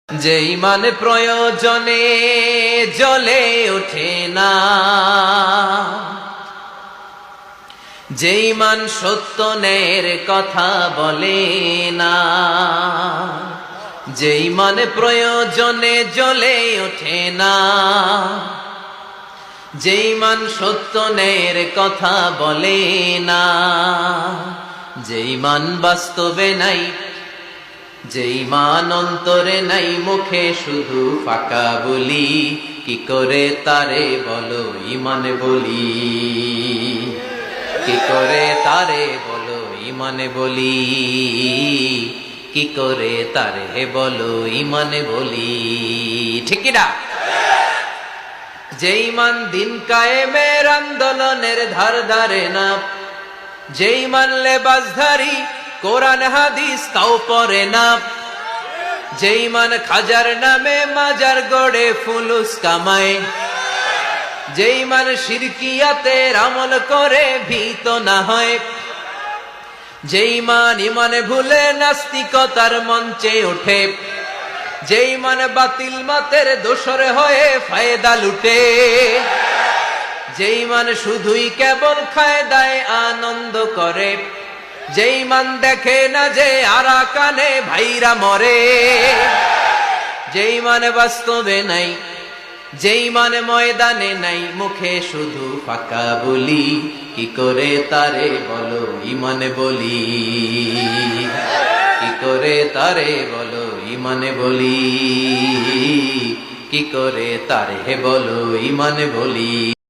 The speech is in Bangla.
যে ইমান প্রয়োজনে জ্বলে ওঠে না, যে ইমান সত্য ন্যায়ের কথা বলে না, যে ইমান প্রয়োজনে জ্বলে ওঠে না, যে ইমান সত্য ন্যায়ের কথা বলে না, যে ইমান বাস্তবে নাই, যে ইমান অন্তরে নাই, মুখে শুধু ফাঁকা বলি, কি করে তারে বলো ইমান বলি, কি করে তারে বলো ইমান বলি, কি করে তারে বলো ইমান বলি। ঠিক কি না? যে ইমান দিন কায়েমের আন্দোলনের ধার ধারে না, যে ইমান লেবাসধারী কোরআন হাদিস তাও পড়ে না, যে ইমান খাজার নামে মাজার গড়ে ফুলুস কামায়, যে ইমান শিরকিয়াতের আমল করে ভীত না হয়, যে ইমান ইমানে ভুলে নাস্তিকতার মঞ্চে ওঠে, যে ইমান বাতিল মাতের দোসর হয়ে ফায়দা লুটে, যে ইমান শুধুই কেবল ফায়দায় আনন্দ করে, যে ইমান দেখে না যে আরাকানে ভাইরা মরে, যে ইমান বাস্তবে নাই, যে ইমান ময়দানে নাই, মুখে শুধু ফাঁকা বলি, কি করে তারে বলো ইমান বলি, কি করে তারে বলো ইমান বলি, কি করে তারে বলো ইমান বলি।